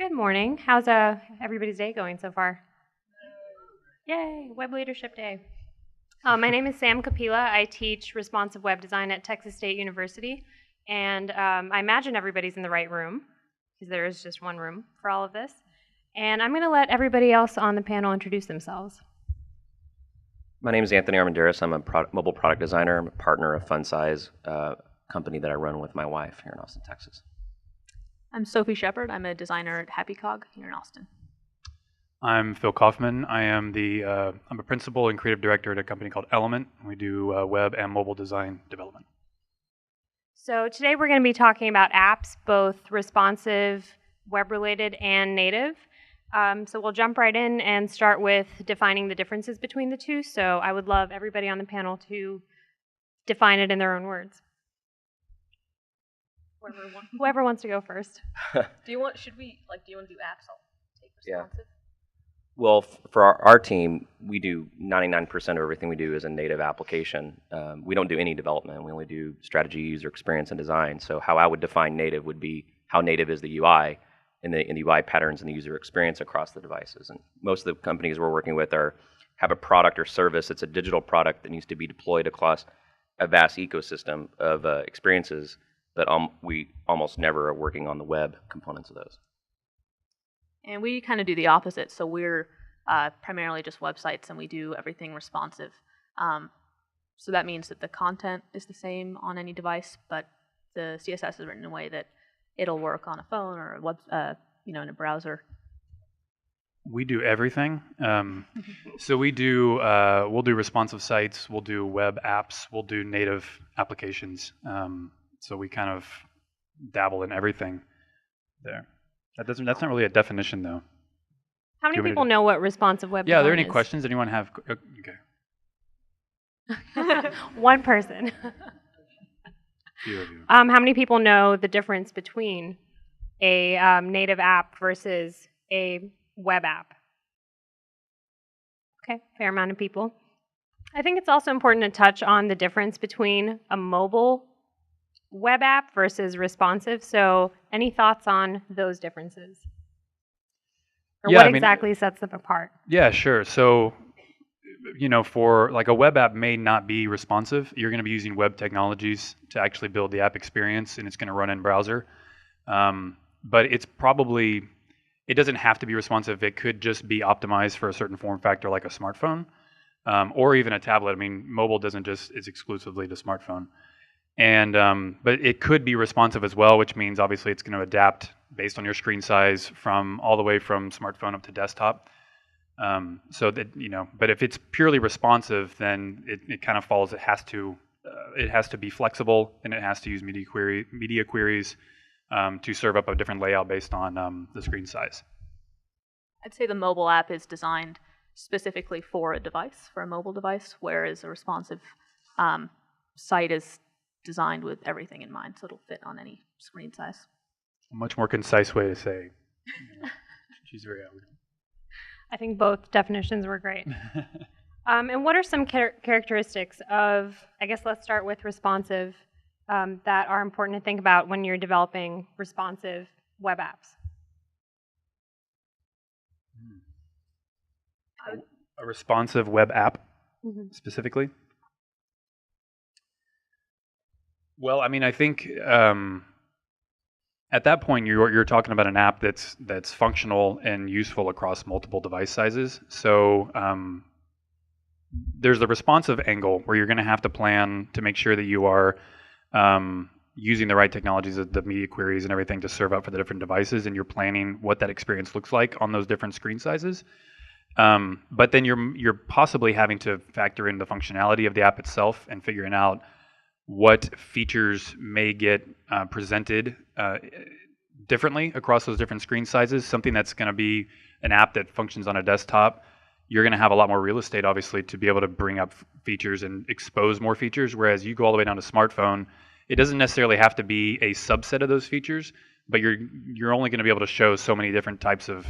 Good morning. How's everybody's day going so far? Yay, Web Leadership Day. My name is Sam Kapila. I teach responsive web design at Texas State University, and I imagine everybody's in the right room, because there is just one room for all of this. And I'm going to let everybody else on the panel introduce themselves. My name is Anthony Armendariz. I'm a mobile product designer. I'm a partner of FunSize, company that I run with my wife here in Austin, Texas. I'm Sophie Shepard. I'm a designer at HappyCog here in Austin. I'm Phil Coffman. I'm a principal and creative director at a company called Element. We do web and mobile design development. So today we're going to be talking about apps, both responsive, web-related, and native. So we'll jump right in and start with defining the differences between the two. So I would love everybody on the panel to define it in their own words. Whoever wants to go first. Do you want to do apps? I'll take responsive. Yeah. Well, for our team, we do 99% of everything we do is a native application. We don't do any development. We only do strategy, user experience, and design. So how I would define native would be how native is the UI and the UI patterns and the user experience across the devices. And most of the companies we're working with have a product or service. It's a digital product that needs to be deployed across a vast ecosystem of experiences, but we almost never are working on the web components of those. And we kind of do the opposite. So we're primarily just websites, and we do everything responsive. So that means that the content is the same on any device, but the CSS is written in a way that it'll work on a phone or a web, in a browser. We do everything. So we'll do responsive sites, we'll do web apps, we'll do native applications. So we kind of dabble in everything there. That's not really a definition, though. How many people know what responsive web design is? Yeah, are there any is? questions? Anyone have? Okay. One person. Few of you. How many people know the difference between a native app versus a web app? Okay, fair amount of people. I think it's also important to touch on the difference between a mobile web app versus responsive. So any thoughts on those differences? Or what exactly sets them apart? Yeah, sure. So, for like a web app may not be responsive. You're going to be using web technologies to actually build the app experience, and it's going to run in browser. But it doesn't have to be responsive. It could just be optimized for a certain form factor like a smartphone, or even a tablet. I mean, mobile is exclusively to smartphone. And but it could be responsive as well, which means obviously it's going to adapt based on your screen size all the way from smartphone up to desktop. But if it's purely responsive, then it kind of follows. It has to be flexible, and it has to use media queries to serve up a different layout based on the screen size. I'd say the mobile app is designed specifically for a mobile device, whereas a responsive site is designed with everything in mind, so it'll fit on any screen size. A much more concise way to say. She's very elegant. I think both definitions were great. And what are some characteristics of, I guess let's start with responsive, that are important to think about when you're developing responsive web apps? A responsive web app, specifically? Well, I mean, I think at that point you're talking about an app that's functional and useful across multiple device sizes. So there's the responsive angle where you're going to have to plan to make sure that you are using the right technologies, the media queries and everything to serve up for the different devices, and you're planning what that experience looks like on those different screen sizes. But then you're possibly having to factor in the functionality of the app itself and figuring out what features may get presented differently across those different screen sizes. Something that's going to be an app that functions on a desktop, you're going to have a lot more real estate, obviously, to be able to bring up features and expose more features, whereas you go all the way down to smartphone, it doesn't necessarily have to be a subset of those features, but you're only going to be able to show so many different types of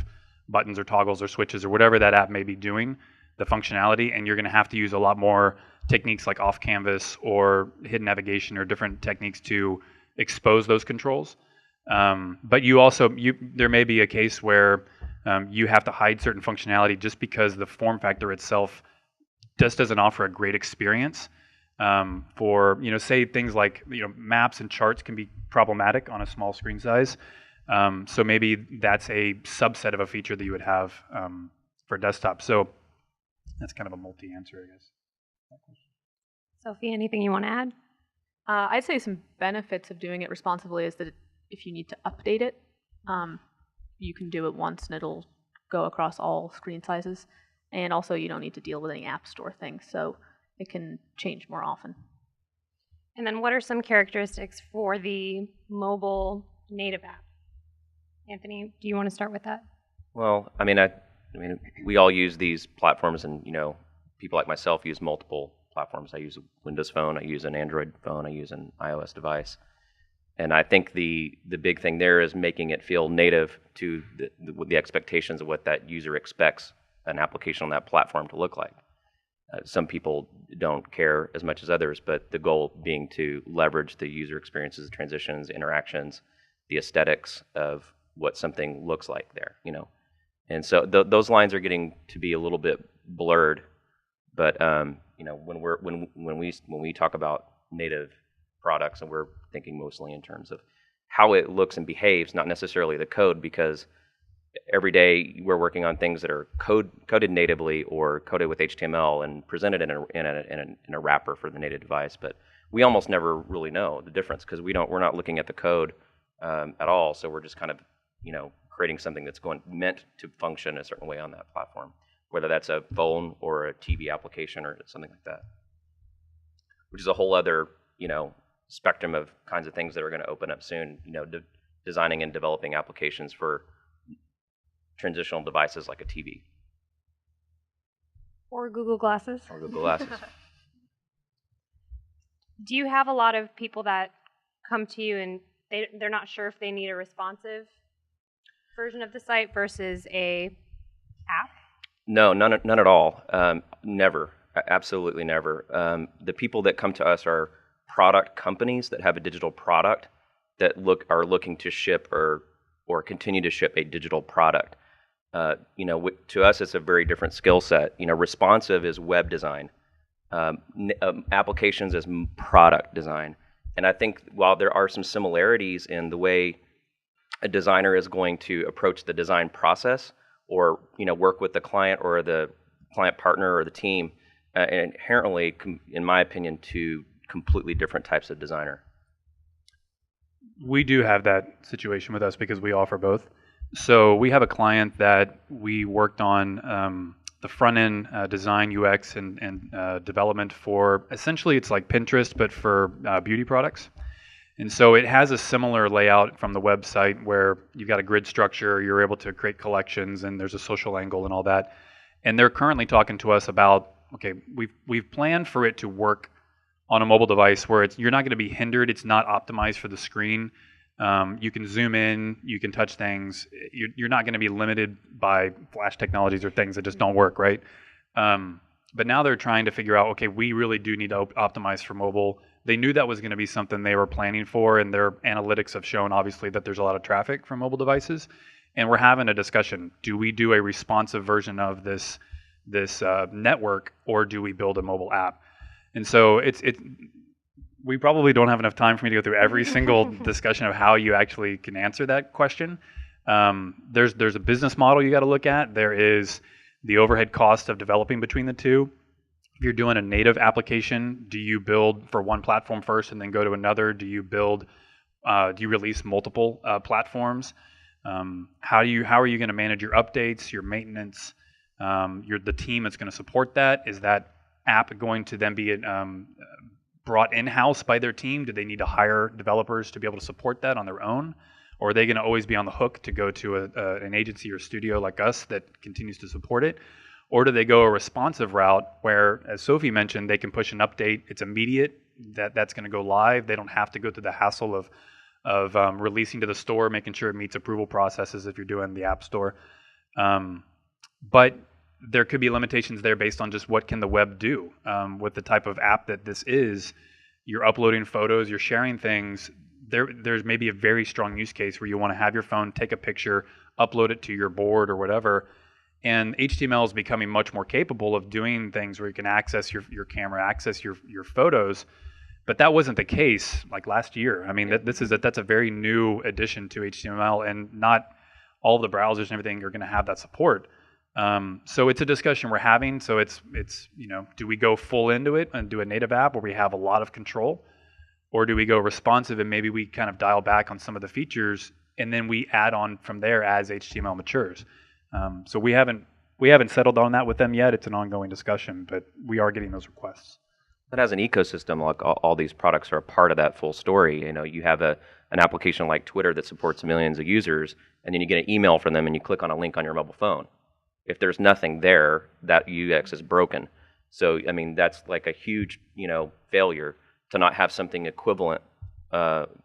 buttons or toggles or switches or whatever that app may be doing, the functionality, and you're going to have to use a lot more techniques like off canvas or hidden navigation or different techniques to expose those controls. But you also, there may be a case where you have to hide certain functionality just because the form factor itself just doesn't offer a great experience. For, say things like, maps and charts can be problematic on a small screen size. So maybe that's a subset of a feature that you would have for desktop. So that's kind of a multi-answer, I guess. Sophie, anything you want to add? I'd say some benefits of doing it responsively is that if you need to update it, you can do it once and it'll go across all screen sizes. And also you don't need to deal with any app store things, so it can change more often. And then what are some characteristics for the mobile native app? Anthony, do you want to start with that? Well, I mean, we all use these platforms, and people like myself use multiple platforms. I use a Windows phone, I use an Android phone, I use an iOS device, and I think the big thing there is making it feel native to the expectations of what that user expects an application on that platform to look like. Some people don't care as much as others, but the goal being to leverage the user experiences, transitions, interactions, the aesthetics of what something looks like there, And so those lines are getting to be a little bit blurred, but when we talk about native products, and we're thinking mostly in terms of how it looks and behaves, not necessarily the code, because every day we're working on things that are coded natively or coded with HTML and presented in a wrapper for the native device. But we almost never really know the difference because we're not looking at the code at all. So we're just kind of creating something that's meant to function a certain way on that platform, whether that's a phone or a TV application or something like that, which is a whole other spectrum of kinds of things that are going to open up soon. Designing and developing applications for transitional devices like a TV. Or Google Glasses. Or Google Glasses. Do you have a lot of people that come to you and they're not sure if they need a responsive version of the site versus a app? No, none at all. Never. Absolutely never. The people that come to us are product companies that have a digital product that are looking to ship or continue to ship a digital product. To us, it's a very different skill set. Responsive is web design. Applications is product design. And I think while there are some similarities in the way a designer is going to approach the design process or, work with the client or the client partner or the team, inherently, in my opinion, two completely different types of designer. We do have that situation with us because we offer both. So we have a client that we worked on the front-end design, UX, and development for, essentially it's like Pinterest, but for beauty products. And so it has a similar layout from the website where you've got a grid structure, you're able to create collections, and there's a social angle and all that. And they're currently talking to us about, okay, we've planned for it to work on a mobile device where you're not going to be hindered. It's not optimized for the screen. You can zoom in, you can touch things. You're not going to be limited by flash technologies or things that just don't work, right? But now they're trying to figure out, okay, we really do need to optimize for mobile. They knew that was going to be something they were planning for, and their analytics have shown, obviously, that there's a lot of traffic from mobile devices. And we're having a discussion. Do we do a responsive version of this network, or do we build a mobile app? And so we probably don't have enough time for me to go through every single discussion of how you actually can answer that question. There's a business model you got to look at. There is the overhead cost of developing between the two. If you're doing a native application, do you build for one platform first and then go to another? Do you release multiple platforms? How are you going to manage your updates, your maintenance, the team that's going to support that? Is that app going to then be brought in-house by their team? Do they need to hire developers to be able to support that on their own? Or are they going to always be on the hook to go to an agency or studio like us that continues to support it? Or do they go a responsive route where, as Sophie mentioned, they can push an update, it's immediate, that's going to go live. They don't have to go through the hassle of releasing to the store, making sure it meets approval processes if you're doing the app store. But there could be limitations there based on just what can the web do. With the type of app that this is, you're uploading photos, you're sharing things. there's maybe a very strong use case where you want to have your phone take a picture, upload it to your board or whatever. And HTML is becoming much more capable of doing things where you can access your camera, access your photos. But that wasn't the case like last year. I mean, that's a very new addition to HTML, and not all the browsers and everything are going to have that support. So it's a discussion we're having. So it's do we go full into it and do a native app where we have a lot of control, or do we go responsive and maybe we kind of dial back on some of the features and then we add on from there as HTML matures? So we haven't settled on that with them yet. It's an ongoing discussion, but we are getting those requests. But as an ecosystem, like all these products are a part of that full story. You have an application like Twitter that supports millions of users, and then you get an email from them and you click on a link on your mobile phone. If there's nothing there, that UX is broken. So, I mean, that's like a huge, failure to not have something equivalent,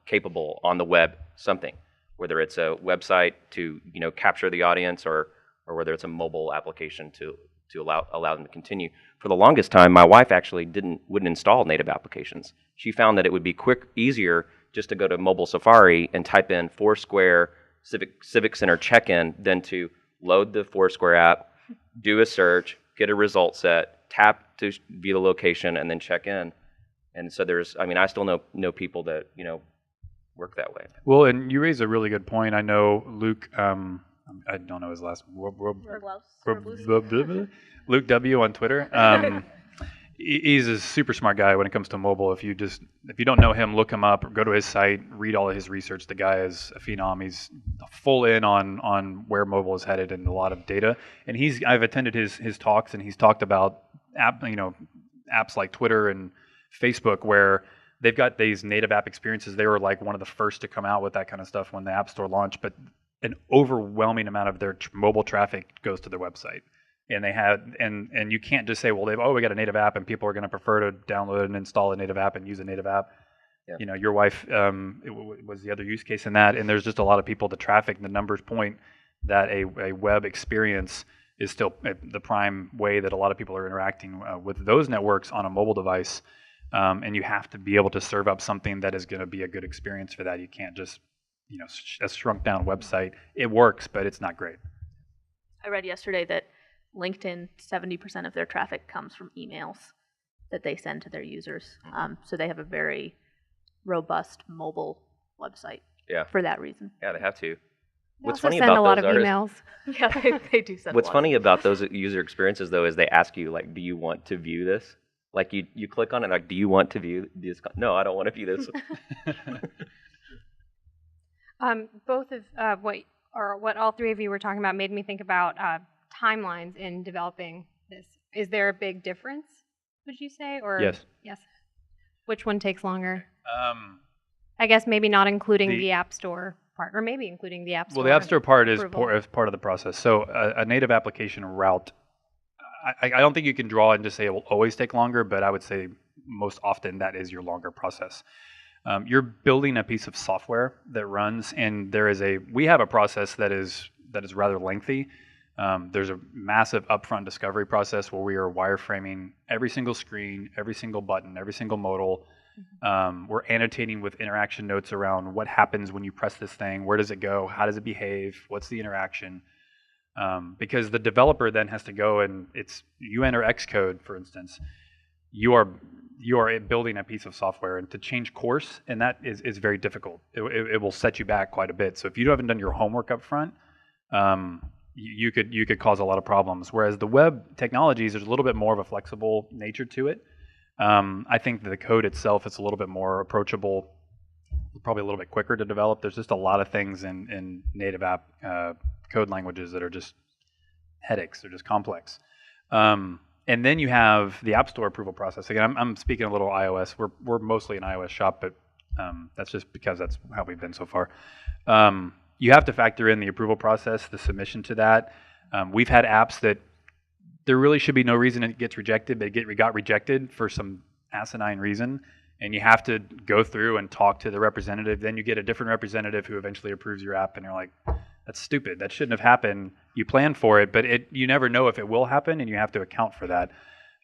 capable on the web, something, whether it's a website to, capture the audience, or whether it's a mobile application to allow them to continue. For the longest time, my wife actually wouldn't install native applications. She found that it would be easier just to go to mobile Safari and type in Foursquare Civic Center check-in than to load the Foursquare app, do a search, get a result set, tap to view the location, and then check in. And so I still know people that, work that way. Well, and you raise a really good point. I know Luke, I don't know his last Luke W on Twitter. He's a super smart guy when it comes to mobile. If you don't know him, look him up, go to his site, read all of his research. The guy is a phenom. He's full in on where mobile is headed and a lot of data. And I've attended his talks, and he's talked about apps like Twitter and Facebook where they've got these native app experiences. They were like one of the first to come out with that kind of stuff when the App Store launched, but an overwhelming amount of their mobile traffic goes to their website. And they have, and you can't just say, well, we got a native app and people are going to prefer to download and install a native app and use a native app. Yeah. Your wife was the other use case in that. And there's just a lot of people, the traffic, the numbers point that a web experience is still the prime way that a lot of people are interacting with those networks on a mobile device. And you have to be able to serve up something that is going to be a good experience for that. You can't just, a shrunk down website. It works, but it's not great. I read yesterday that LinkedIn, 70% of their traffic comes from emails that they send to their users. So they have a very robust mobile website for that reason. Yeah, they have to. What's funny about a lot of emails. Yeah, they do send. What's funny about those user experiences, though, is they ask you, like, do you want to view this? Like, you click on it, like, do you want to view this? No, I don't want to view this. Both of what all three of you were talking about made me think about timelines in developing this. Is there a big difference, would you say? Or yes. Yes. Which one takes longer? I guess maybe not including the App Store part, or maybe including the App Store. Well, the App Store part is part of the process. So a native application route, I don't think you can draw and just say it will always take longer, but I would say most often that is your longer process. You're building a piece of software that runs, and we have a process that is rather lengthy. There's a massive upfront discovery process where we are wireframing every single screen, every single button, every single modal. We're annotating with interaction notes around what happens when you press this thing, where does it go, how does it behave, what's the interaction. Because the developer then has to go and you enter Xcode, for instance, you are building a piece of software, and to change course, and that is very difficult. It will set you back quite a bit. So if you haven't done your homework up front, you could cause a lot of problems. Whereas the web technologies, there's a little bit more of a flexible nature to it. I think the code itself is a little bit more approachable, probably a little bit quicker to develop. There's just a lot of things in native app code languages that are just headaches. They're just complex. And then you have the App Store approval process. Again, I'm speaking a little iOS. We're mostly an iOS shop, but that's just because that's how we've been so far. You have to factor in the approval process, the submission to that. We've had apps that there really should be no reason it gets rejected, but it got rejected for some asinine reason. And you have to go through and talk to the representative. Then you get a different representative who eventually approves your app, and you're like, that's stupid. That shouldn't have happened. You plan for it, but you never know if it will happen, and you have to account for that.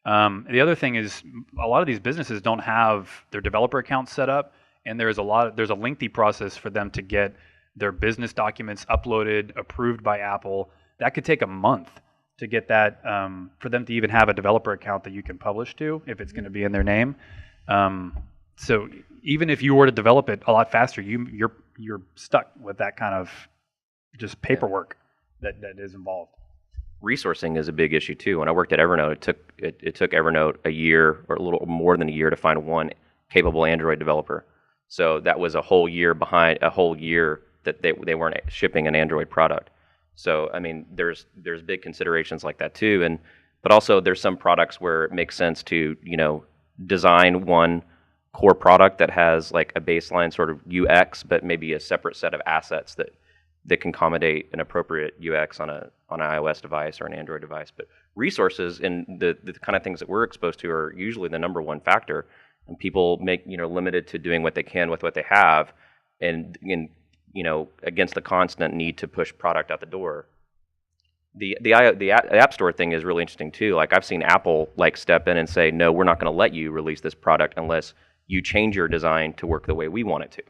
The other thing is a lot of these businesses don't have their developer accounts set up, and there's a lengthy process for them to get their business documents uploaded, approved by Apple. That could take a month to get that, for them to even have a developer account that you can publish to if it's going to be in their name. So even if you were to develop it a lot faster, you're stuck with that kind of just paperwork that is involved. Resourcing is a big issue too. When I worked at Evernote, it took Evernote a year or a little more than a year to find one capable Android developer. So that was a whole year that they weren't shipping an Android product. So I mean, there's big considerations like that too, but also there's some products where it makes sense to design one core product that has like a baseline sort of UX, but maybe a separate set of assets that can accommodate an appropriate UX on an iOS device or an Android device. But resources and the kind of things that we're exposed to are usually the number one factor, and people make limited to doing what they can with what they have, and against the constant need to push product out the door. The App Store thing is really interesting too. Like I've seen Apple step in and say, no, we're not going to let you release this product unless you change your design to work the way we want it to.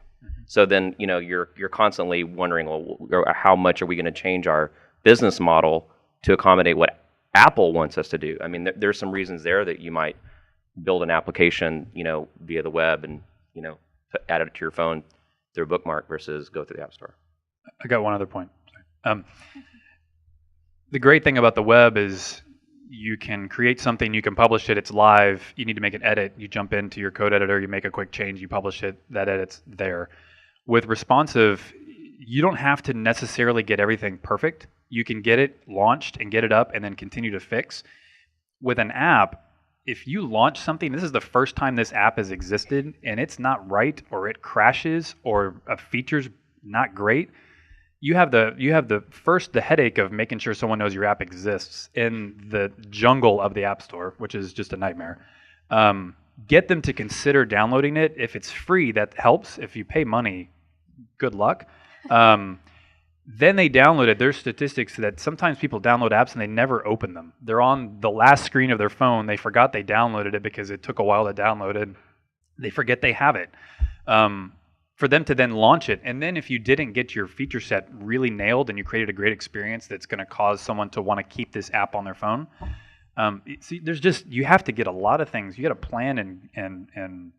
So then you're constantly wondering, well, how much are we going to change our business model to accommodate what Apple wants us to do? I mean, there's some reasons there that you might build an application via the web and add it to your phone through a bookmark versus go through the App Store. I got one other point. The great thing about the web is you can create something, you can publish it, it's live, you need to make an edit, you jump into your code editor, you make a quick change, you publish it, that edit's there. With responsive, you don't have to necessarily get everything perfect. You can get it launched and get it up and then continue to fix. With an app, if you launch something, this is the first time this app has existed, and it's not right, or it crashes, or a feature's not great, you have the headache of making sure someone knows your app exists in the jungle of the App Store, which is just a nightmare. Get them to consider downloading it. If it's free, that helps. If you pay money, good luck. Then they download it. There's statistics that sometimes people download apps and they never open them. They're on the last screen of their phone. They forgot they downloaded it because it took a while to download it. They forget they have it. For them to then launch it, and then if you didn't get your feature set really nailed and you created a great experience that's going to cause someone to want to keep this app on their phone, see, you have to get a lot of things. You got to plan and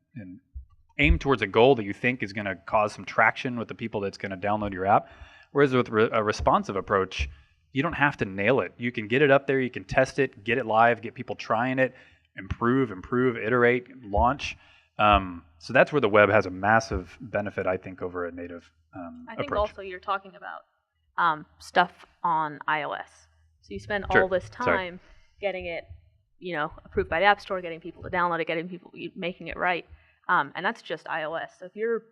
aim towards a goal that you think is going to cause some traction with the people that's going to download your app. Whereas with a responsive approach, you don't have to nail it. You can get it up there, you can test it, get it live, get people trying it, improve, iterate, launch. So that's where the web has a massive benefit, I think, over a native I think approach. also you're talking about stuff on iOS. So you spend all this time getting it, approved by the App Store, getting people to download it, making it right. And that's just iOS. So if your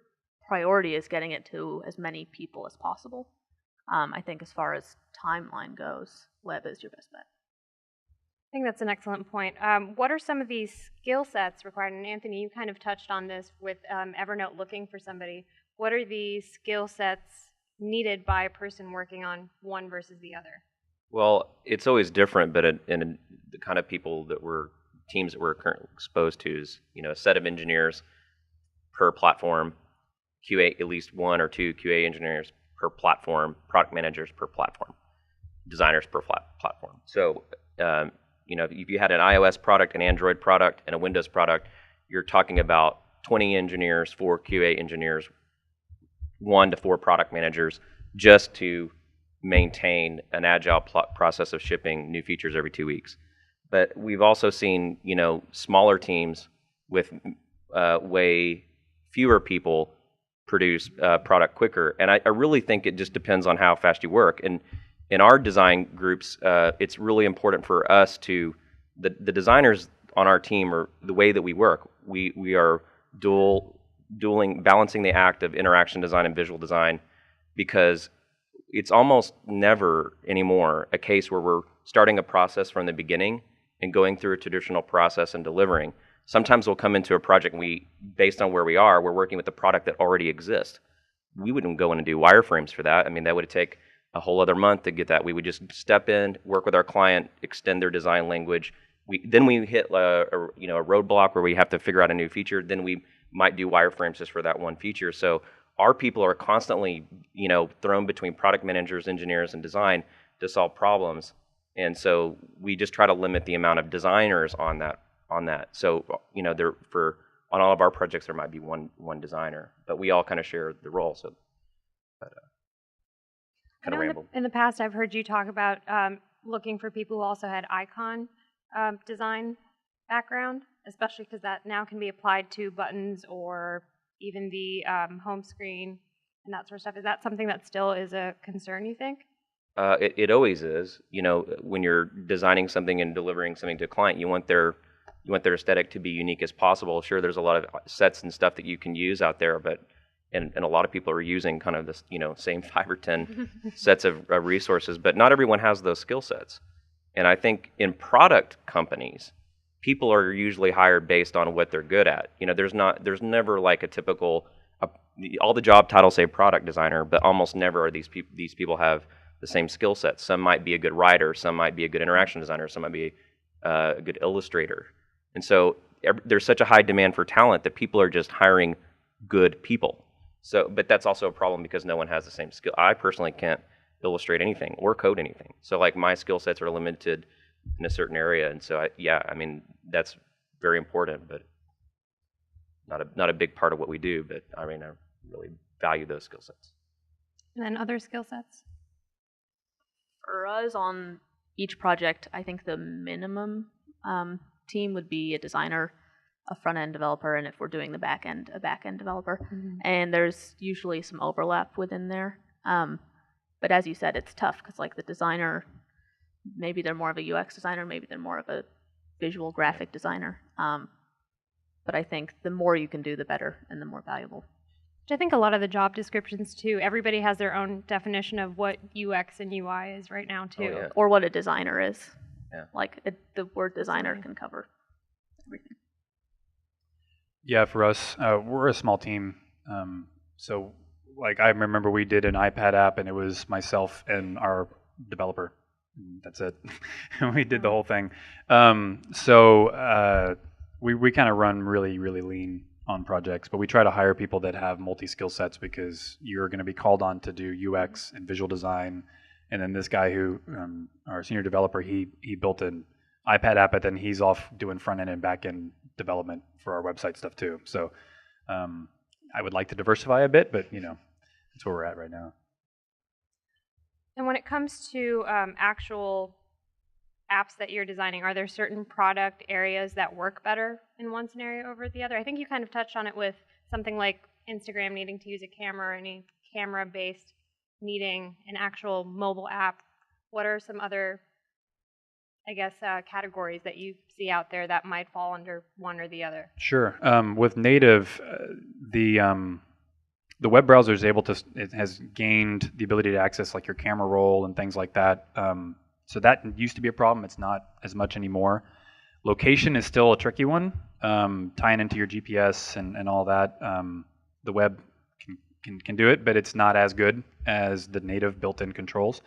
priority is getting it to as many people as possible, I think as far as timeline goes, web is your best bet. I think that's an excellent point. What are some of these skill sets required? And Anthony, you kind of touched on this with Evernote looking for somebody. What are the skill sets needed by a person working on one versus the other? Well, it's always different, but in the kind of teams that we're currently exposed to is, a set of engineers per platform, QA, at least one or two QA engineers per platform, product managers per platform, designers per platform. So, if you had an iOS product, an Android product, and a Windows product, you're talking about 20 engineers, 4 QA engineers, 1 to 4 product managers, just to maintain an agile process of shipping new features every 2 weeks. But we've also seen, smaller teams with way fewer people produce product quicker. And I really think it just depends on how fast you work. And in our design groups, it's really important for us the designers on our team, or the way that we work, we are balancing the act of interaction design and visual design, because it's almost never anymore a case where we're starting a process from the beginning and going through a traditional process and delivering. Sometimes we'll come into a project and based on where we are, we're working with the product that already exists. We wouldn't go in and do wireframes for that. I mean, that would take a whole other month to get that. We would just step in, work with our client, extend their design language. Then we hit a roadblock where we have to figure out a new feature. Then we might do wireframes just for that one feature. So our people are constantly, thrown between product managers, engineers, and design to solve problems. And so we just try to limit the amount of designers on that. So, on all of our projects, there might be one designer, but we all kind of share the role. So, kind of rambled. In the past, I've heard you talk about looking for people who also had icon design background, especially because that now can be applied to buttons or even the home screen and that sort of stuff. Is that something that still is a concern, you think? It always is. When you're designing something and delivering something to a client, you want their aesthetic to be unique as possible. Sure, there's a lot of sets and stuff that you can use out there, but and a lot of people are using kind of this, same 5 or 10 sets of resources, but not everyone has those skill sets. And I think in product companies, people are usually hired based on what they're good at. There's never like a typical, all the job titles say product designer, but almost never are these people have the same skill sets. Some might be a good writer, some might be a good interaction designer, some might be a good illustrator. And so there's such a high demand for talent that people are just hiring good people. So, but that's also a problem because no one has the same skill. I personally can't illustrate anything or code anything. So like my skill sets are limited in a certain area. And so that's very important, but not a big part of what we do. But I really value those skill sets. And then other skill sets? For us on each project, I think the minimum team would be a designer, a front-end developer, and if we're doing the back-end, a back-end developer. Mm-hmm. And there's usually some overlap within there. But as you said, it's tough because like the designer, maybe they're more of a UX designer, maybe they're more of a visual graphic designer. But I think the more you can do, the better and the more valuable. I think a lot of the job descriptions too, everybody has their own definition of what UX and UI is right now too. Oh, yeah. Or what a designer is. Yeah. Like the word designer can cover everything. Yeah, for us, we're a small team. So like I remember we did an iPad app and it was myself and our developer. That's it. We did the whole thing. We kind of run really, really lean on projects, but we try to hire people that have multi-skill sets because you're going to be called on to do UX and visual design. And then this guy who, our senior developer, he built an iPad app, but then he's off doing front-end and back-end development for our website stuff too. So I would like to diversify a bit, but that's where we're at right now. And when it comes to actual apps that you're designing, are there certain product areas that work better in one scenario over the other? I think you kind of touched on it with something like Instagram needing to use a camera, or any camera-based needing an actual mobile app. What are some other, categories that you see out there that might fall under one or the other? Sure. With native, the web browser is it has gained the ability to access like your camera roll and things like that. So that used to be a problem. It's not as much anymore. Location is still a tricky one, tying into your GPS and all that. The web can do it, but it's not as good as the native built-in controls.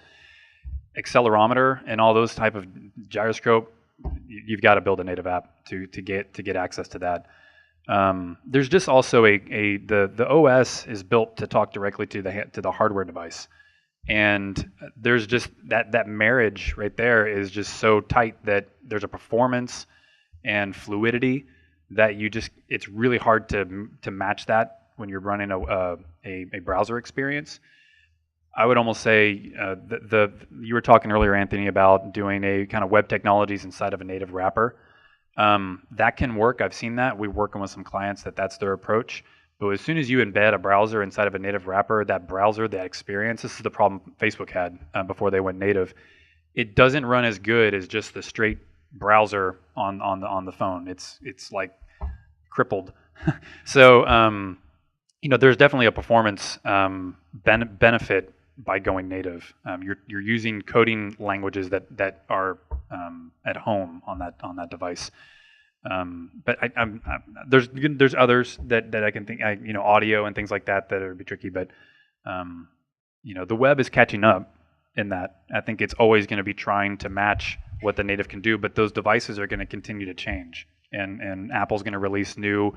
Accelerometer and all those type of gyroscope, you've got to build a native app to get access to that. There's just also the OS is built to talk directly to the hardware device. And there's just that marriage right there is just so tight that there's a performance and fluidity that it's really hard to match that when you're running a browser experience. I would almost say you were talking earlier, Anthony, about doing a kind of web technologies inside of a native wrapper. That can work. I've seen that. We're working with some clients that's their approach. But as soon as you embed a browser inside of a native wrapper, that browser, that experience, this is the problem Facebook had before they went native. It doesn't run as good as just the straight browser on the phone. It's like crippled. So there's definitely a performance benefit by going native. You're using coding languages that are at home on that device. But there's others that I can think, audio and things like that would be tricky. But the web is catching up in that. I think it's always going to be trying to match what the native can do, but those devices are going to continue to change, and Apple's going to release new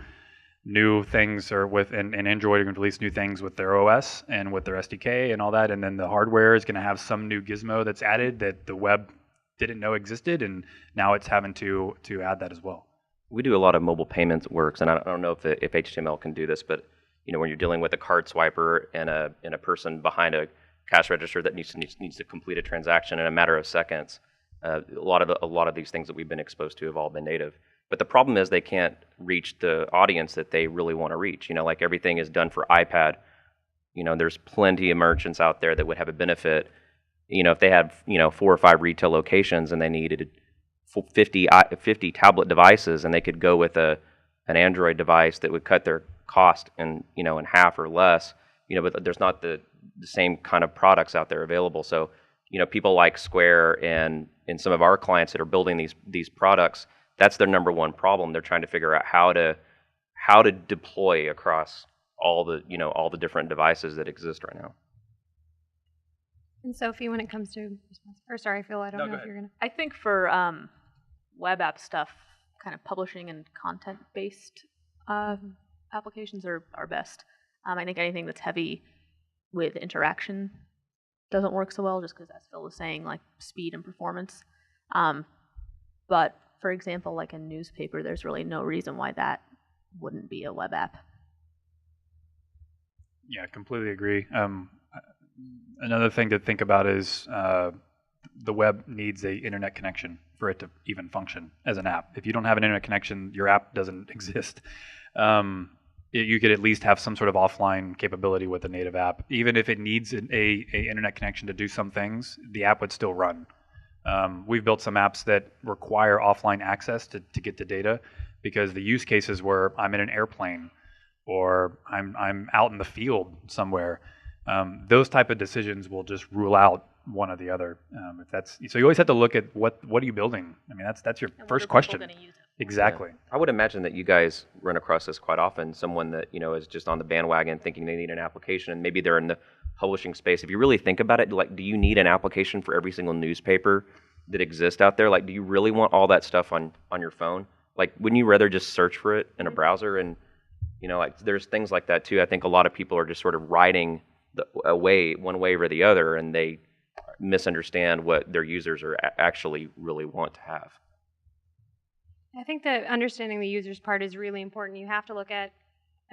new things, or and Android are going to release new things with their OS and with their SDK and all that, and then the hardware is going to have some new gizmo that's added that the web didn't know existed, and now it's having to add that as well. We do a lot of mobile payments works, and I don't know if HTML can do this, but when you're dealing with a card swiper and a person behind a cash register that needs to complete a transaction in a matter of seconds, a lot of these things that we've been exposed to have all been native. But the problem is they can't reach the audience that they really want to reach. Like everything is done for iPad. There's plenty of merchants out there that would have a benefit. If they had 4 or 5 retail locations and they needed 50 tablet devices, and they could go with an Android device that would cut their cost in half or less. But there's not the same kind of products out there available. So people like Square and some of our clients that are building these products, that's their number one problem. They're trying to figure out how to deploy across all the different devices that exist right now. And Sophie, when it comes to Phil, I don't know if you're gonna. I think for web app stuff, kind of publishing and content-based applications are best. I think anything that's heavy with interaction doesn't work so well, just because, as Phil was saying, like speed and performance. But for example, like a newspaper, there's really no reason why that wouldn't be a web app. Yeah, completely agree. Another thing to think about is the web needs a internet connection for it to even function as an app. If you don't have an internet connection, your app doesn't exist. You could at least have some sort of offline capability with a native app. Even if it needs a internet connection to do some things, the app would still run. We've built some apps that require offline access to get the data, because the use cases where I'm in an airplane or I'm out in the field somewhere, those type of decisions will just rule out one or the other. So you always have to look at what are you building. I mean, that's your first question. Exactly. Yeah. I would imagine that you guys run across this quite often. Someone that is just on the bandwagon thinking they need an application, and maybe they're in the publishing space. If you really think about it, like, do you need an application for every single newspaper that exists out there? Like, do you really want all that stuff on your phone? Like, wouldn't you rather just search for it in a browser? And like, there's things like that too. I think a lot of people are just sort of riding one wave or the other, and they misunderstand what their users are actually really want to have. I think that understanding the user's part is really important. You have to look at,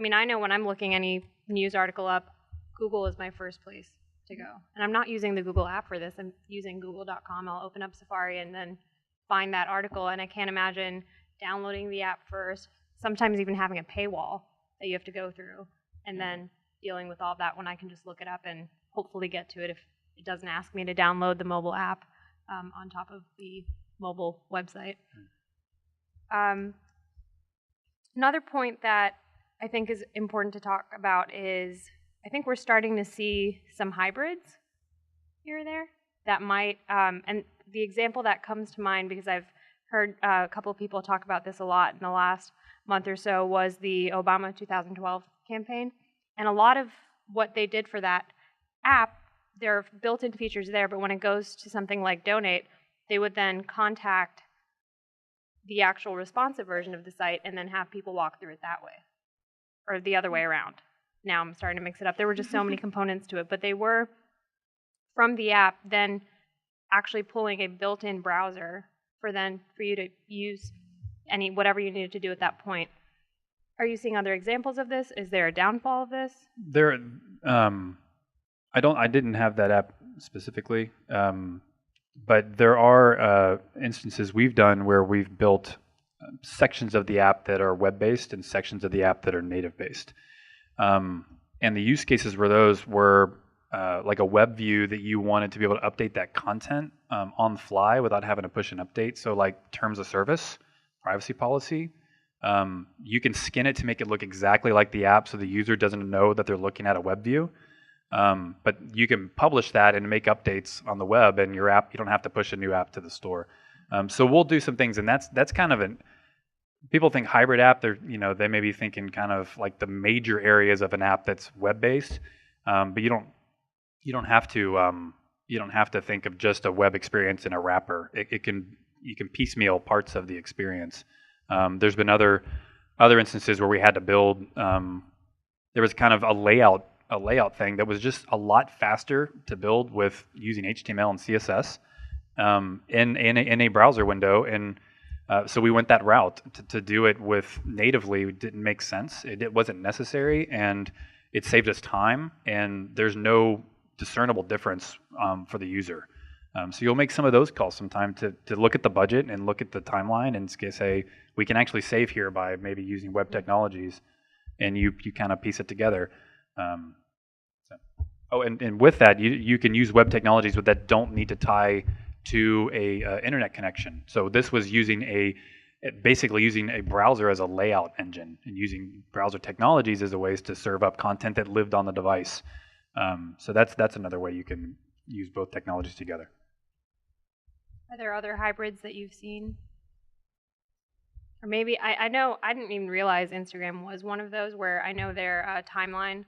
I know when I'm looking any news article up, Google is my first place to go. And I'm not using the Google app for this. I'm using google.com. I'll open up Safari and then find that article. And I can't imagine downloading the app first, sometimes even having a paywall that you have to go through, and then dealing with all of that when I can just look it up and hopefully get to it if it doesn't ask me to download the mobile app on top of the mobile website. Another point that I think is important to talk about is I think we're starting to see some hybrids here or there that might, and the example that comes to mind, because I've heard a couple of people talk about this a lot in the last month or so, was the Obama 2012 campaign. And a lot of what they did for that app, there are built-in features there, but when it goes to something like Donate, they would then contact the actual responsive version of the site and then have people walk through it that way, or the other way around. Now I'm starting to mix it up. There were just so many components to it, but they were from the app then actually pulling a built-in browser for you to use whatever you needed to do at that point. Are you seeing other examples of this? Is there a downfall of this? I didn't have that app specifically. But there are instances we've done where we've built sections of the app that are web-based and sections of the app that are native-based. And the use cases were like a web view that you wanted to be able to update that content on the fly without having to push an update. So like terms of service, privacy policy, you can skin it to make it look exactly like the app so the user doesn't know that they're looking at a web view. But you can publish that and make updates on the web, and your app, you don't have to push a new app to the store. So we'll do some things, and that's kind of people think hybrid app, they may be thinking kind of like the major areas of an app that's web-based, but you don't have to think of just a web experience in a wrapper. You can piecemeal parts of the experience. There's been other other instances where we had to build, there was kind of a layout thing that was just a lot faster to build with using HTML and CSS in a browser window, and so we went that route. To do it with natively it didn't make sense. It wasn't necessary, and it saved us time, and there's no discernible difference for the user. So you'll make some of those calls sometime to look at the budget and look at the timeline and say, we can actually save here by maybe using web technologies, and you kind of piece it together. And with that, you can use web technologies that don't need to tie to a internet connection. So this was basically using a browser as a layout engine and using browser technologies as a ways to serve up content that lived on the device. So that's another way you can use both technologies together. Are there other hybrids that you've seen? Or maybe, I know, I didn't even realize Instagram was one of those where I know their timeline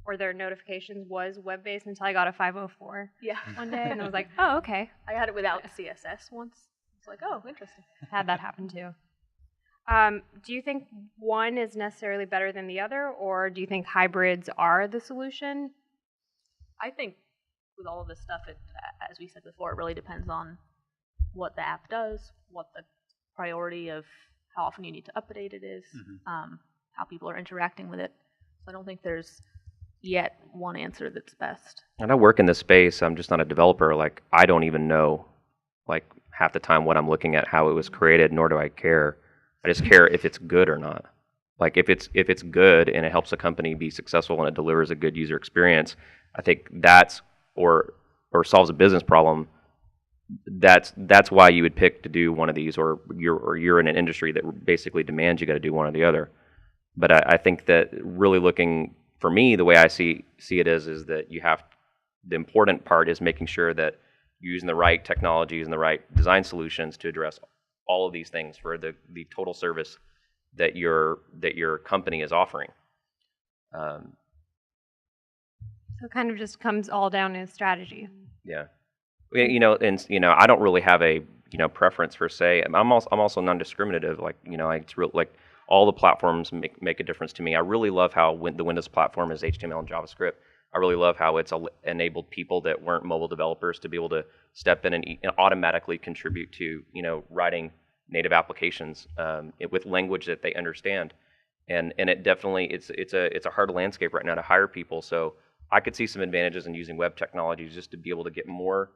or their notifications was web-based until I got a 504 one day, and I was like, oh, okay. I had it without CSS once. It's like, oh, interesting. Had that happen too. Do you think one is necessarily better than the other, or do you think hybrids are the solution? I think with all of this stuff, as we said before, it really depends on what the app does, what the priority of how often you need to update it is, how people are interacting with it. So I don't think there's yet one answer that's best. And I work in this space. I'm just not a developer. Like, I don't even know, like, half the time what I'm looking at, how it was created, nor do I care. I just care if it's good or not. Like, if it's good and it helps a company be successful and it delivers a good user experience, I think that's or solves a business problem. That's why you would pick to do one of these, or you're in an industry that basically demands you got to do one or the other. But I think that really looking, for me, the way I see it is that the important part is making sure that you're using the right technologies and the right design solutions to address all of these things for the total service that your company is offering. So it kind of just comes all down to strategy. Yeah. I don't really have a preference per se. I'm also non-discriminative. Like, it's real, like, all the platforms make a difference to me. I really love how the Windows platform is HTML and JavaScript. I really love how it's enabled people that weren't mobile developers to be able to step in and automatically contribute to writing native applications with language that they understand. And it definitely it's a hard landscape right now to hire people. So I could see some advantages in using web technologies just to be able to get more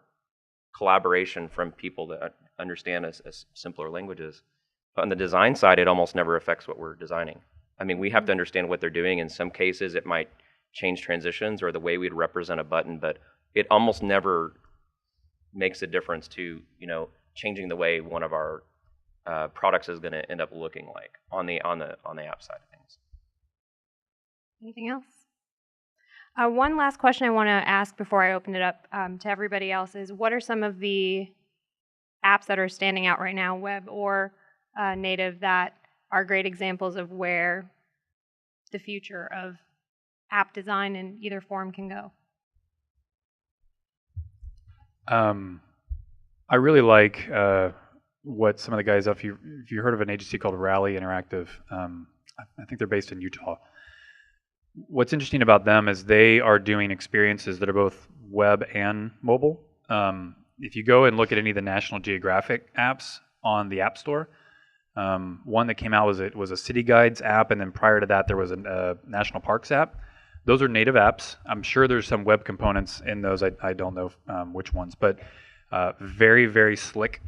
collaboration from people that understand as simpler languages. But on the design side, it almost never affects what we're designing. I mean, we have to understand what they're doing. In some cases, it might change transitions or the way we'd represent a button, but it almost never makes a difference to changing the way one of our products is going to end up looking like on the app side of things. Anything else? One last question I want to ask before I open it up to everybody else is, what are some of the apps that are standing out right now, web or native, that are great examples of where the future of app design in either form can go? I really like what some of the guys, if you heard of an agency called Rally Interactive, I think they're based in Utah. What's interesting about them is they are doing experiences that are both web and mobile. If you go and look at any of the National Geographic apps on the App Store, one that came out was a City Guides app, and then prior to that there was a National Parks app. Those are native apps. I'm sure there's some web components in those. I don't know which ones, but very, very slick,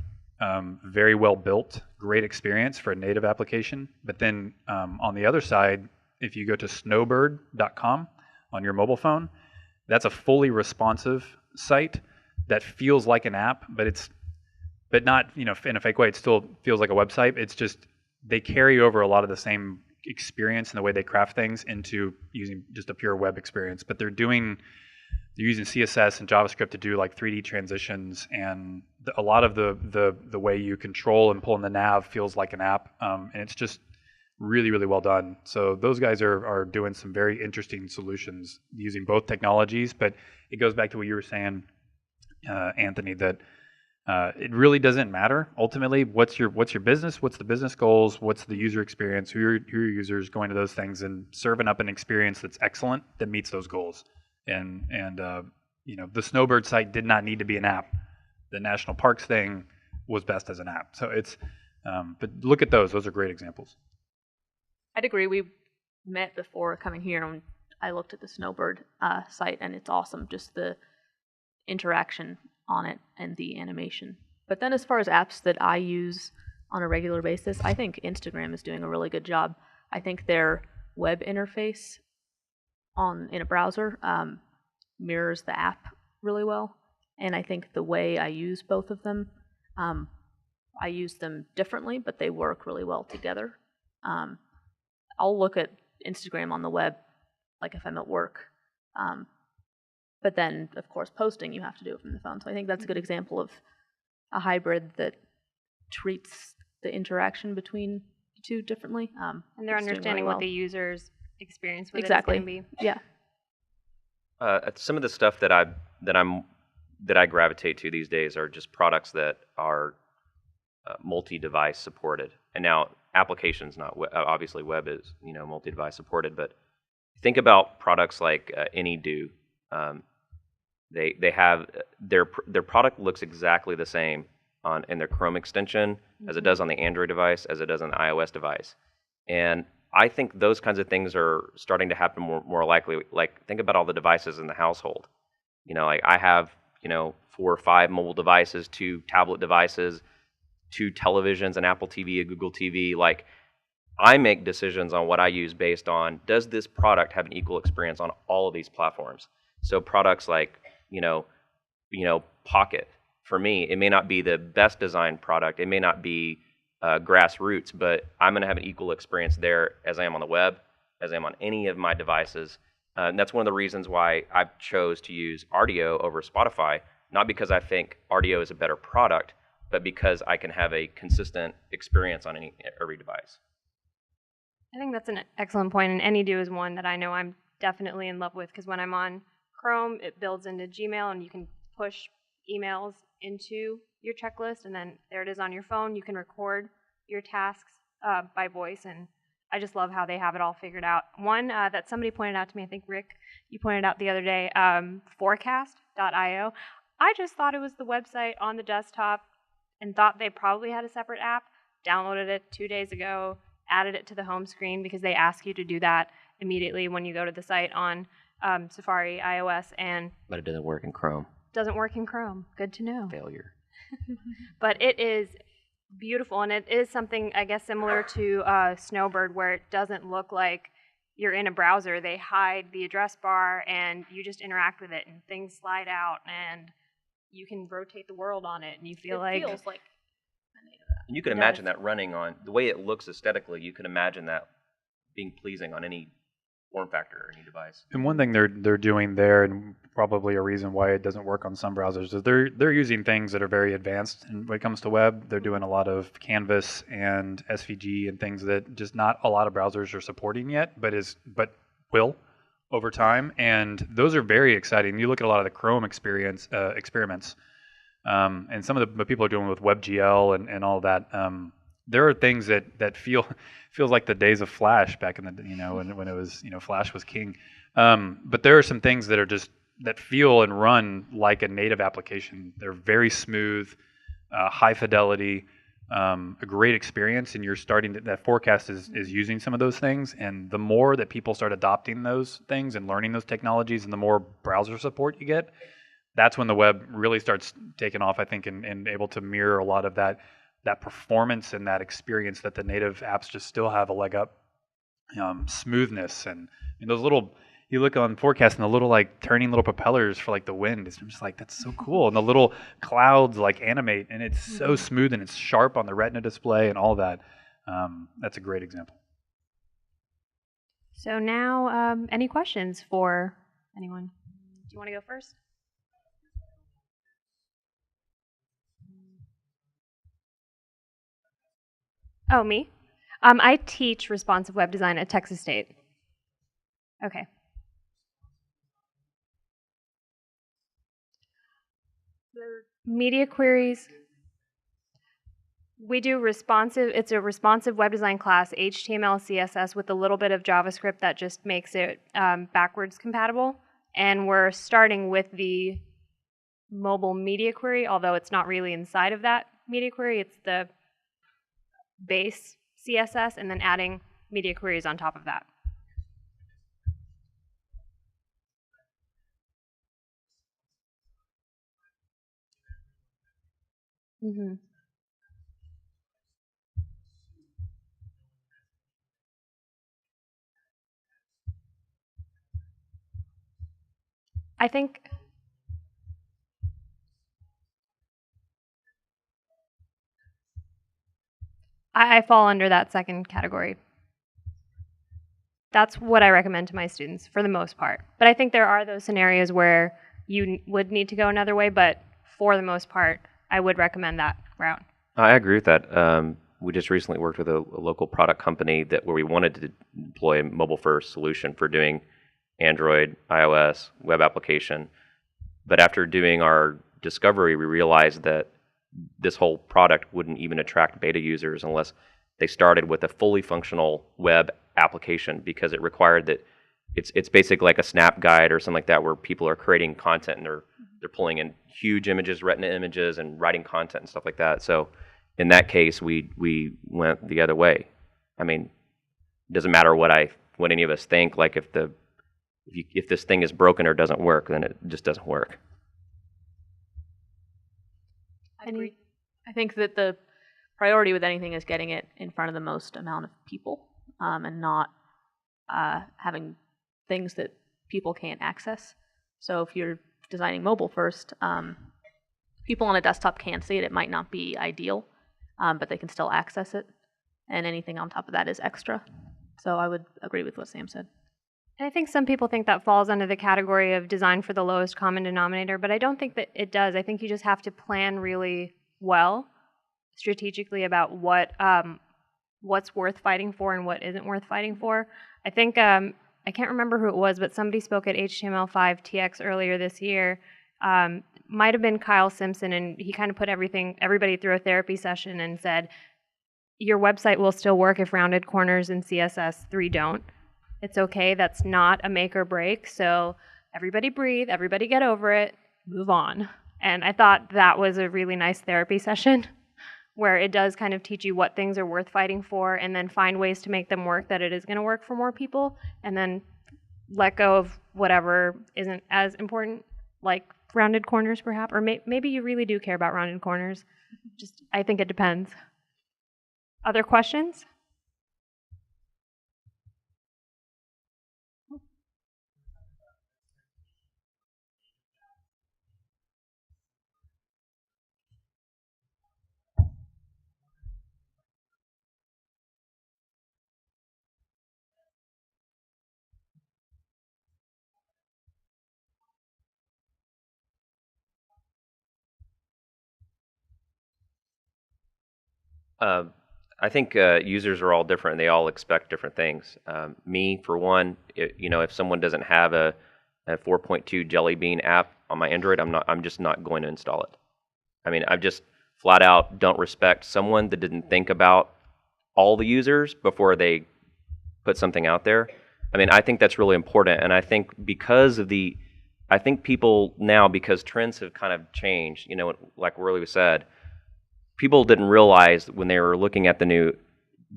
very well built, great experience for a native application. But then on the other side, if you go to snowbird.com on your mobile phone, that's a fully responsive site that feels like an app, but not in a fake way. It still feels like a website. It's just they carry over a lot of the same experience and the way they craft things into using just a pure web experience. But they're using CSS and JavaScript to do like 3D transitions, and a lot of the way you control and pull in the nav feels like an app, and it's just really, really well done. So those guys are doing some very interesting solutions using both technologies. But it goes back to what you were saying, Anthony, that It really doesn't matter. Ultimately, what's your business? What's the business goals? What's the user experience? Who are your users? Going to those things and serving up an experience that's excellent that meets those goals. And the Snowbird site did not need to be an app. The national parks thing was best as an app. So it's, but look at those. Those are great examples. I'd agree. We met before coming here, and I looked at the Snowbird site, and it's awesome. Just the interaction on it and the animation. But then as far as apps that I use on a regular basis, I think Instagram is doing a really good job. I think their web interface in a browser mirrors the app really well. And I think the way I use both of them, I use them differently, but they work really well together. I'll look at Instagram on the web, like if I'm at work. But then, of course, posting, you have to do it from the phone. So I think that's a good example of a hybrid that treats the interaction between the two differently. And they're understanding what the user's experience with it can be. Yeah. Some of the stuff that I gravitate to these days are just products that are multi-device supported. And now applications, not obviously web is multi-device supported, but think about products like AnyDo. They have their product looks exactly the same in their Chrome extension as it does on the Android device, as it does on the iOS device. And I think those kinds of things are starting to happen more likely. Like, think about all the devices in the household. Like I have 4 or 5 mobile devices, 2 tablet devices, 2 televisions, an Apple TV, a Google TV. Like, I make decisions on what I use based on, does this product have an equal experience on all of these platforms? So products like, Pocket, for me, it may not be the best designed product. It may not be grassroots, but I'm going to have an equal experience there as I am on the web, as I am on any of my devices. And that's one of the reasons why I chose to use RDO over Spotify, not because I think RDO is a better product, but because I can have a consistent experience on every device. I think that's an excellent point, and AnyDo is one that I know I'm definitely in love with, because when I'm on Chrome, it builds into Gmail, and you can push emails into your checklist, and then there it is on your phone. You can record your tasks by voice, and I just love how they have it all figured out. One that somebody pointed out to me, I think Rick, you pointed out the other day, forecast.io. I just thought it was the website on the desktop and thought they probably had a separate app, downloaded it 2 days ago, added it to the home screen because they ask you to do that immediately when you go to the site on Safari, iOS, but it doesn't work in Chrome. Doesn't work in Chrome. Good to know. Failure. But it is beautiful, and it is something, I guess, similar to Snowbird, where it doesn't look like you're in a browser. They hide the address bar, and you just interact with it, and things slide out, and you can rotate the world on it, and you feel it feels like and you can imagine that running on the way it looks aesthetically. You can imagine that being pleasing on any form factor or any device. And one thing they're doing there, and probably a reason why it doesn't work on some browsers, is they're using things that are very advanced. And when it comes to web, they're doing a lot of Canvas and SVG and things that just not a lot of browsers are supporting yet, but will over time. And those are very exciting. You look at a lot of the Chrome experiments. And some of the people are doing with WebGL and all that. There are things that feels like the days of Flash back in the when it was Flash was king. But there are some things that are just that feel and run like a native application. They're very smooth, high fidelity, a great experience. And you're starting that Forecast is using some of those things. And the more that people start adopting those things and learning those technologies, and the more browser support you get, that's when the web really starts taking off, I think, and able to mirror a lot of that performance and that experience that the native apps just still have a leg up. Smoothness and those little, you look on Forecast and the little like turning little propellers for like the wind. It's just like, that's so cool. And the little clouds like animate, and it's so smooth and it's sharp on the Retina display and all that. That's a great example. So now, any questions for anyone? Do you want to go first? Oh, me? I teach responsive web design at Texas State. Okay. Media queries. We do responsive, it's a responsive web design class, HTML, CSS, with a little bit of JavaScript that just makes it backwards compatible. And we're starting with the mobile media query, although it's not really inside of that media query. It's the base CSS and then adding media queries on top of that. Mm-hmm. I think I fall under that second category. That's what I recommend to my students for the most part. But I think there are those scenarios where you would need to go another way, but for the most part, I would recommend that route. I agree with that. We just recently worked with a local product company where we wanted to deploy a mobile-first solution for doing Android, iOS, web application. But after doing our discovery, we realized that this whole product wouldn't even attract beta users unless they started with a fully functional web application, because it required that it's basically like a Snap guide or something like that, where people are creating content and they're pulling in huge images, retina images, and writing content and stuff like that. So in that case, we went the other way. I mean, it doesn't matter what any of us think. Like if this thing is broken or doesn't work, then it just doesn't work. I agree. I think that the priority with anything is getting it in front of the most amount of people, and not having things that people can't access. So if you're designing mobile first, people on a desktop can see it. It might not be ideal, but they can still access it. And anything on top of that is extra. So I would agree with what Sam said. And I think some people think that falls under the category of design for the lowest common denominator, but I don't think that it does. I think you just have to plan really well, strategically, about what's worth fighting for and what isn't worth fighting for. I think, I can't remember who it was, but somebody spoke at HTML5 TX earlier this year. Might have been Kyle Simpson, and he kind of put everybody through a therapy session and said, your website will still work if rounded corners in CSS3 don't. It's okay. That's not a make or break. So everybody breathe, everybody get over it, move on. And I thought that was a really nice therapy session where it does kind of teach you what things are worth fighting for, and then find ways to make them work that it is going to work for more people, and then let go of whatever isn't as important, like rounded corners perhaps, or maybe you really do care about rounded corners. Just, I think it depends. Other questions? I think users are all different. They all expect different things. Me, for one, if someone doesn't have a 4.2 Jelly Bean app on my Android, I'm just not going to install it. I mean, I just flat out don't respect someone that didn't think about all the users before they put something out there. I mean, I think that's really important, and I think people now, because trends have kind of changed, like Worley said, people didn't realize when they were looking at the new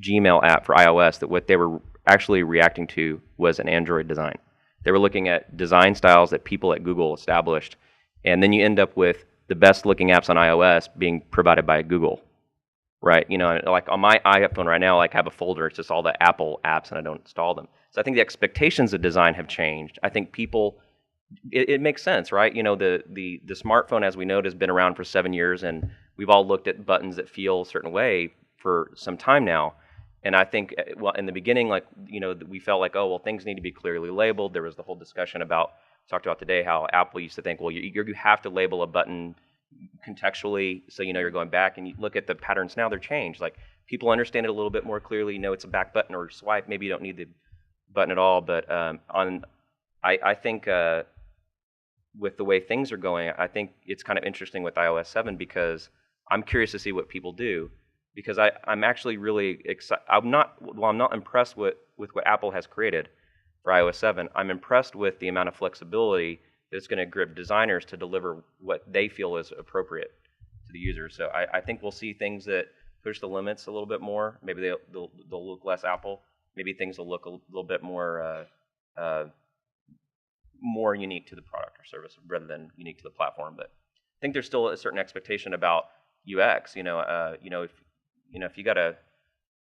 Gmail app for iOS that what they were actually reacting to was an Android design. They were looking at design styles that people at Google established, and then you end up with the best looking apps on iOS being provided by Google, right? Like on my iPhone right now, like I have a folder, it's just all the Apple apps and I don't install them. So I think the expectations of design have changed. I think people, it makes sense, right? The smartphone, as we know, has been around for 7 years, and we've all looked at buttons that feel a certain way for some time now. And I think, well, in the beginning, we felt like, oh, well, things need to be clearly labeled. There was the whole discussion talked about today, how Apple used to think, well, you have to label a button contextually so you're going back, and you look at the patterns now, they're changed. Like, people understand it a little bit more clearly, it's a back button or swipe. Maybe you don't need the button at all, but I think with the way things are going, I think it's kind of interesting with iOS 7 because I'm curious to see what people do. Because I'm actually really excited. I'm not impressed with what Apple has created for iOS 7. I'm impressed with the amount of flexibility that it's going to give designers to deliver what they feel is appropriate to the user. So I think we'll see things that push the limits a little bit more. Maybe they'll look less Apple. Maybe things will look a little bit more more unique to the product or service rather than unique to the platform. But I think there's still a certain expectation about UX. If you got a,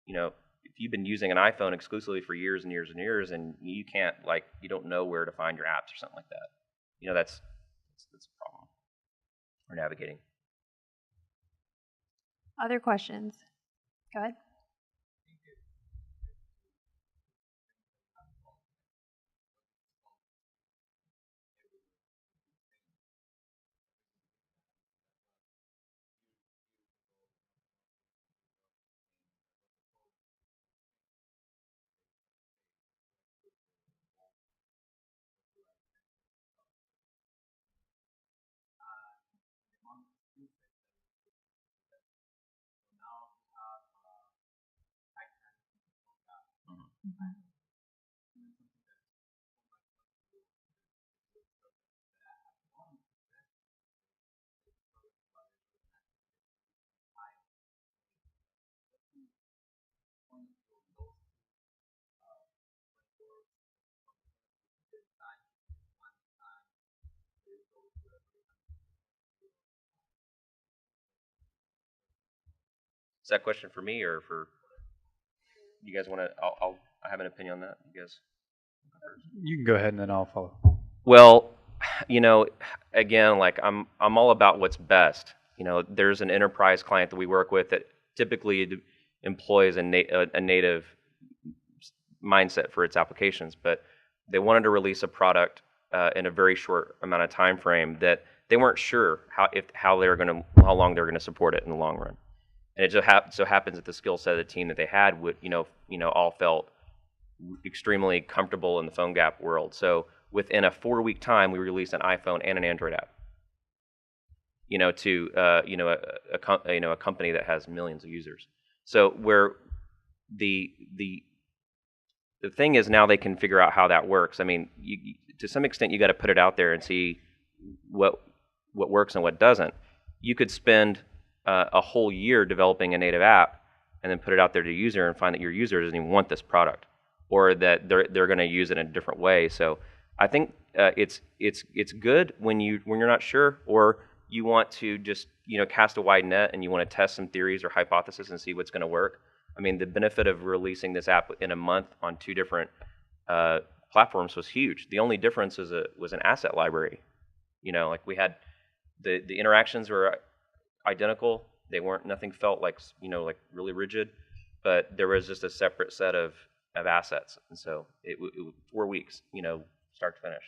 if you've been using an iPhone exclusively for years and years and years, and you can't you don't know where to find your apps or something like that, that's a problem. Or navigating. Other questions? Go ahead. Is that a question for me or for you guys? Want to? I have an opinion on that. You guys. You can go ahead and then I'll follow. Well, again, I'm all about what's best. There's an enterprise client that we work with that typically employs a native mindset for its applications, but they wanted to release a product in a very short amount of time frame that they weren't sure how long they were gonna support it in the long run. And it just so happens that the skill set of the team that they had would all felt extremely comfortable in the PhoneGap world. So within a 4-week time, we released an iPhone and an Android app. To a company that has millions of users. So where the thing is now they can figure out how that works. I mean, to some extent, you got to put it out there and see what works and what doesn't. You could spend a whole year developing a native app and then put it out there to user and find that your user doesn't even want this product, or that they're going to use it in a different way. So I think it's good when you're not sure, or you want to just cast a wide net and you want to test some theories or hypotheses and see what's going to work. I mean, the benefit of releasing this app in a month on 2 different platforms was huge. The only difference was an asset library. We had the interactions were identical. Nothing felt like really rigid, but there was just a separate set of assets. And so it was 4 weeks, start to finish.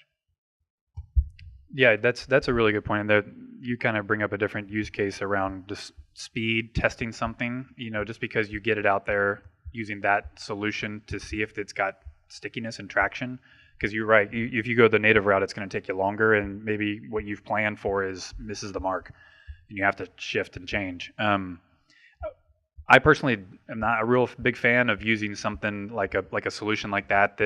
Yeah, that's a really good point. And that you kind of bring up a different use case around just speed testing something. Just because you get it out there using that solution to see if it's got stickiness and traction. Because you're right, if you go the native route, it's going to take you longer, and maybe what you've planned for misses the mark, and you have to shift and change. I personally am not a real big fan of using something like a solution like that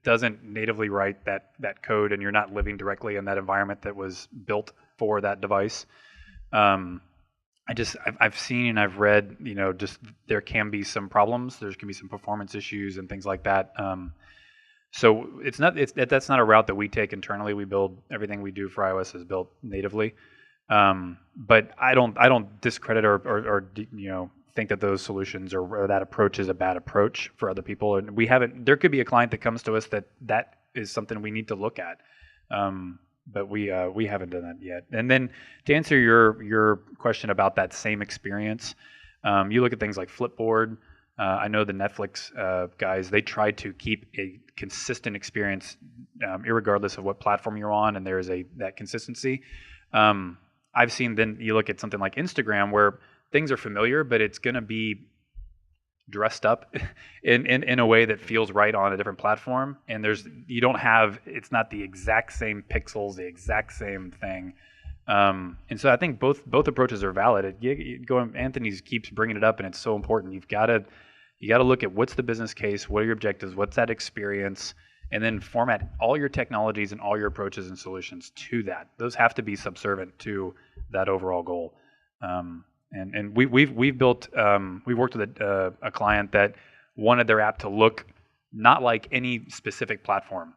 doesn't natively write that code, and you're not living directly in that environment that was built for that device. I've seen and I've read, just there can be some problems. There can be some performance issues and things like that. So that's not a route that we take internally. We build everything we do for iOS is built natively. But I don't discredit or think that those solutions or that approach is a bad approach for other people. And there could be a client that comes to us that is something we need to look at. But we haven't done that yet. And then to answer your question about that same experience, you look at things like Flipboard. I know the Netflix guys, they try to keep a consistent experience irregardless of what platform you're on, and there is that consistency. I've seen, then you look at something like Instagram where things are familiar, but it's going to be dressed up in a way that feels right on a different platform. And it's not the exact same pixels, the exact same thing. And so I think both approaches are valid. Anthony keeps bringing it up, and it's so important. You got to look at what's the business case, what are your objectives, what's that experience, and then format all your technologies and all your approaches and solutions to that. Those have to be subservient to that overall goal. And we've built we worked with a client that wanted their app to look not like any specific platform.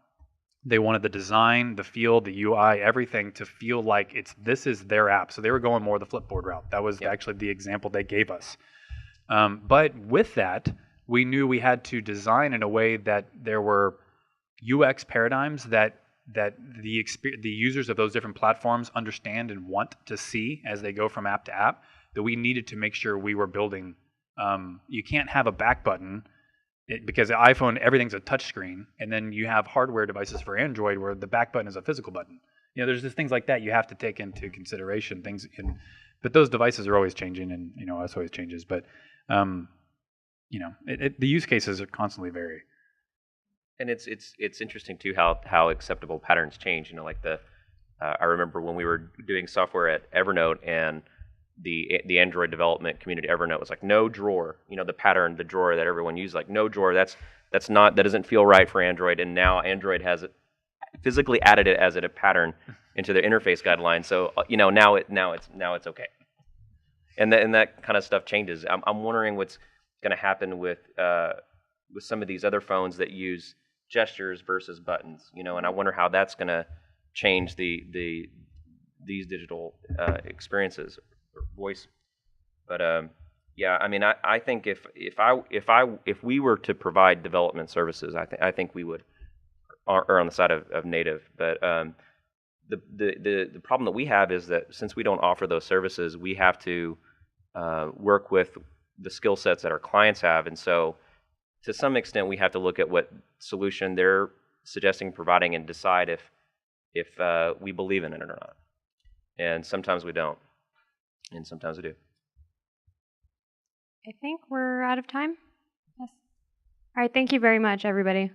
They wanted the design, the feel, the UI, everything to feel like this is their app. So they were going more the Flipboard route. That was actually the example they gave us. But with that, we knew we had to design in a way that there were UX paradigms that the users of those different platforms understand and want to see as they go from app to app, that we needed to make sure we were building. You can't have a back button because the iPhone, everything's a touch screen, and then you have hardware devices for Android where the back button is a physical button. There's just things like that you have to take into consideration. But those devices are always changing, and OS always changes. But the use cases are constantly vary. And it's interesting too how acceptable patterns change. I remember when we were doing software at Evernote, and the Android development community Evernote was like, no drawer, the pattern, the drawer that everyone used, like no drawer, that doesn't feel right for Android. And now Android has it physically added it as a pattern into their interface guidelines. So now it's okay. And that kind of stuff changes. I'm wondering what's going to happen with some of these other phones that use gestures versus buttons, and I wonder how that's going to change these digital experiences or voice. But I think if we were to provide development services, I think we would are on the side of native. But the problem that we have is that since we don't offer those services, we have to work with the skill sets that our clients have, and so to some extent we have to look at what solution they're suggesting providing and decide if we believe in it or not. And sometimes we don't, and sometimes we do. I think we're out of time. Yes. All right. Thank you very much, everybody.